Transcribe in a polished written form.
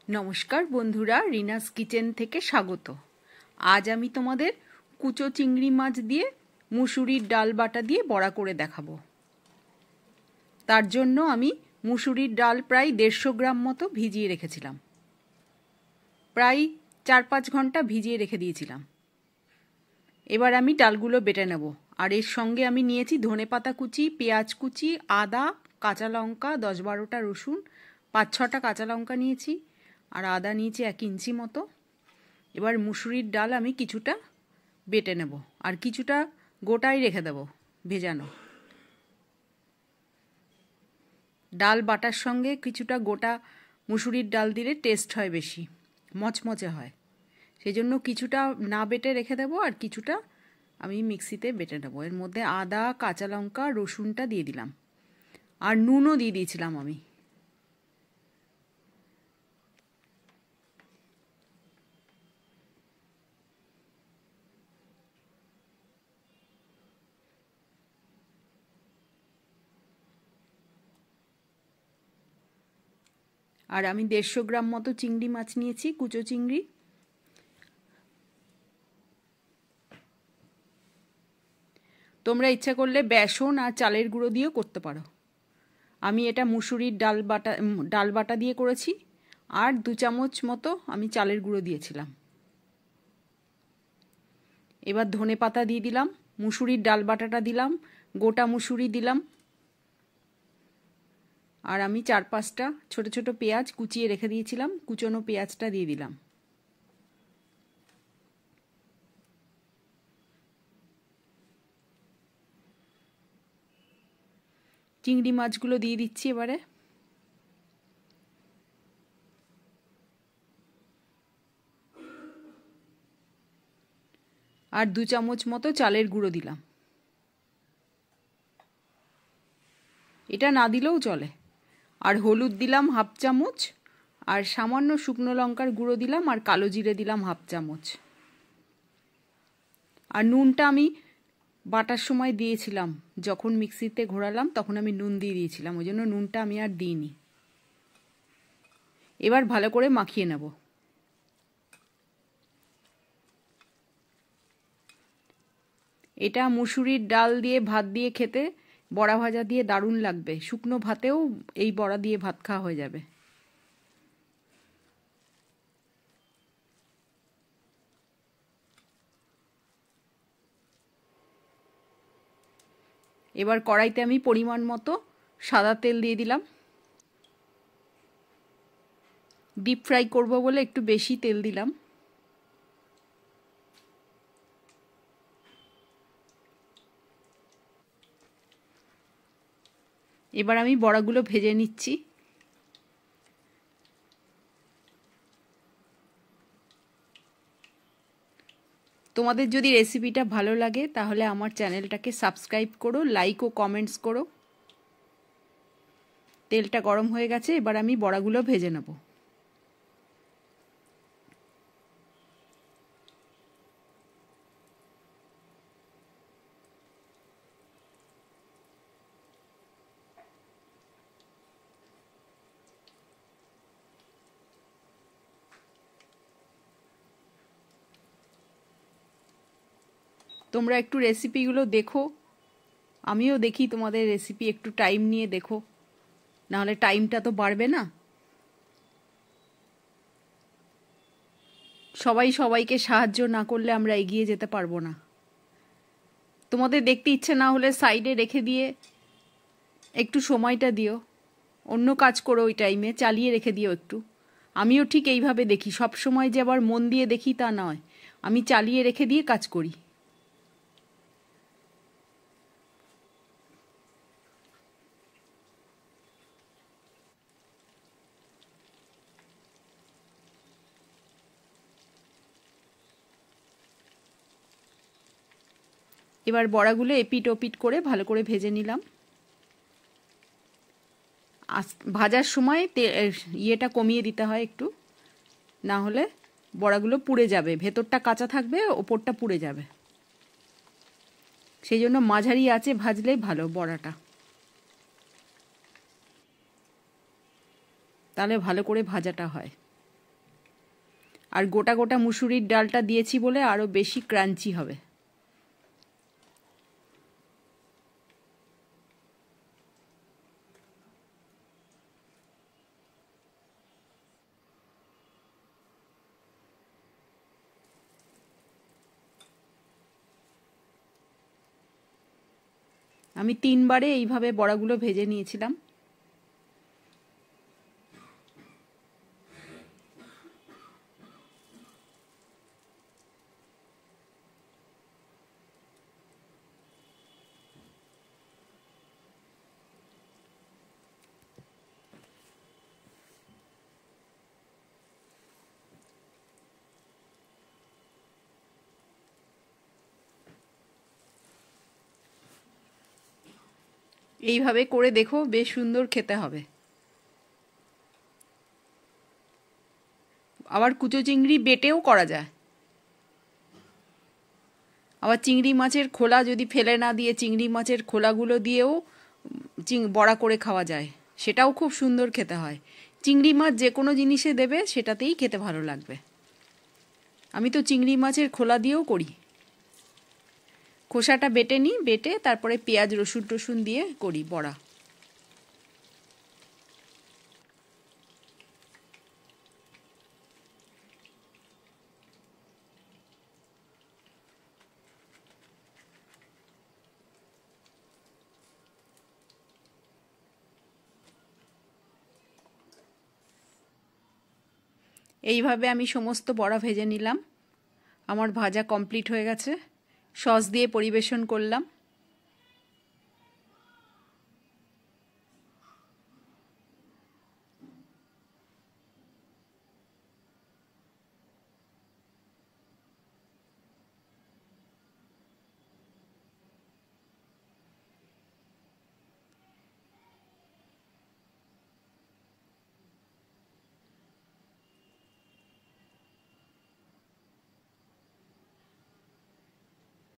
नमस्कार बंधुरा रीनास किचेन থেকে স্বাগত। আজ আমি তোমাদের কুচো চিংড়ি মাছ দিয়ে মুসুরির ডাল বাটা দিয়ে বড়া করে দেখাবো। তার জন্য আমি মুসুরির ডাল প্রায় 150 গ্রাম মতো ভিজিয়ে রেখেছিলাম। প্রায় 4-5 ঘন্টা ভিজিয়ে রেখে দিয়েছিলাম। এবার আমি ডালগুলো বেটে নেব। আর এর সঙ্গে আমি নিয়েছি ধনেপাতা কুচি, পেঁয়াজ কুচি, আদা, কাঁচা লঙ্কা, 10-12টা রসুন, 5-6টা কাঁচা লঙ্কা নিয়েছি আর আদা নিয়েছি 1 ইঞ্চি মতো। এবার মুসুরির ডাল আমি কিছুটা বেটে নেব আর কিছুটা গোটাই রেখে দেব ভেজানো। ডাল বাটার সঙ্গে কিছুটা গোটা মুসুরির ডাল দিলে টেস্ট হয় বেশি, মচমচে হয়। সেজন্য কিছুটা না বেটে রেখে দেব আর কিছুটা আমি মিক্সিতে বেটে নেব। এর মধ্যে আদা, কাঁচা লঙ্কা, রসুনটা দিয়ে দিলাম আর নুনও দিয়ে দিয়েছিলাম আমি। আর আমি 150 গ্রাম মতো চিংড়ি মাছ নিয়েছি, কুচো চিংড়ি। তোমরা ইচ্ছা করলে বেসন আর চালের গুঁড়ো দিয়েও করতে পারো। আমি এটা মুসুরির ডাল বাটা দিয়ে করেছি আর 2 চামচ মতো আমি চালের গুঁড়ো দিয়েছিলাম। এবার ধনেপাতা দিয়ে দিলাম, মুসুরির ডাল বাটাটা দিলাম, গোটা মুসুরি দিলাম আর আমি 4-5টা ছোট ছোট পেঁয়াজ কুচিয়ে রেখে দিয়েছিলাম, কুচনো পেঁয়াজটা দিয়ে দিলাম। চিংড়ি মাছগুলো দিয়ে দিচ্ছি এবারে। আর 2 চামচ মতো চালের গুঁড়ো দিলাম। এটা না দিলেও চলে। আর হলুদ দিলাম 1/2 চামচ আর সামান্য শুকনো লঙ্কার গুঁড়ো দিলাম আর কালো জিরে দিলাম 1/2 চামচ। আর নুনটা আমি বাটার সময় দিয়েছিলাম, যখন মিক্সিতে ঘোরালাম তখন আমি নুন দিয়ে দিয়েছিলাম, ওই জন্য নুনটা আমি আর দিইনি। এবার ভালো করে মাখিয়ে নেব। এটা মুসুরির ডাল দিয়ে ভাত দিয়ে খেতে, বড়া ভাজা দিয়ে দারুণ লাগবে। শুকনো ভাতেও এই বড়া দিয়ে ভাত খাওয়া হয়ে যাবে। এবার কড়াইতে আমি পরিমাণ মতো সাদা তেল দিয়ে দিলাম। ডিপ ফ্রাই করব বলে একটু বেশি তেল দিলাম। এবার আমি বড়াগুলো ভেজে নিচ্ছি। তোমাদের যদি রেসিপিটা ভালো লাগে তাহলে আমার চ্যানেলটাকে সাবস্ক্রাইব করো, লাইক ও কমেন্টস করো। তেলটা গরম হয়ে গেছে, এবার আমি বড়াগুলো ভেজে নেব। তোমরা একটু রেসিপিগুলো দেখো, আমিও দেখি তোমাদের রেসিপি, একটু টাইম নিয়ে দেখো, নাহলে টাইমটা তো বাড়বে না। সবাই সবাইকে সাহায্য না করলে আমরা এগিয়ে যেতে পারবো না। তোমাদের দেখতে ইচ্ছে না হলে সাইডে রেখে দিয়ে একটু সময়টা দিও, অন্য কাজ করো, ওই টাইমে চালিয়ে রেখে দিও একটু। আমিও ঠিক এইভাবে দেখি, সব সময় যে আবার মন দিয়ে দেখি তা নয়, আমি চালিয়ে রেখে দিয়ে কাজ করি। এবার বড়াগুলো এপিট ওপিট করে ভালো করে ভেজে নিলাম। ভাজার সময় ইয়েটা কমিয়ে দিতে হয় একটু, না হলে বড়াগুলো পুড়ে যাবে, ভেতরটা কাঁচা থাকবে, ওপরটা পুড়ে যাবে। সেই জন্য মাঝারি আঁচে ভাজলেই ভালো বড়াটা, তাহলে ভালো করে ভাজাটা হয়। আর গোটা গোটা মুসুরির ডালটা দিয়েছি বলে আরও বেশি ক্রাঞ্চি হবে। আমি 3 বারে এইভাবে বড়াগুলো ভেজে নিয়েছিলাম। এইভাবে করে দেখো, বেশ সুন্দর খেতে হবে। আবার কুচো চিংড়ি বেটেও করা যায়। আবার চিংড়ি মাছের খোলা যদি ফেলে না দিয়ে চিংড়ি মাছের খোলাগুলো দিয়েও বড়া করে খাওয়া যায়, সেটাও খুব সুন্দর খেতে হয়। চিংড়ি মাছ যে কোনো জিনিসে দেবে সেটাতেই খেতে ভালো লাগবে। আমি তো চিংড়ি মাছের খোলা দিয়েও করি। খোসাটা বেটে নিই, বেটে তারপরে পেঁয়াজ রসুন টসুন দিয়ে করি বড়া। এইভাবে আমি সমস্ত বড়া ভেজে নিলাম। আমার ভাজা কমপ্লিট হয়ে গেছে। সস দিয়ে পরিবেশন করলাম।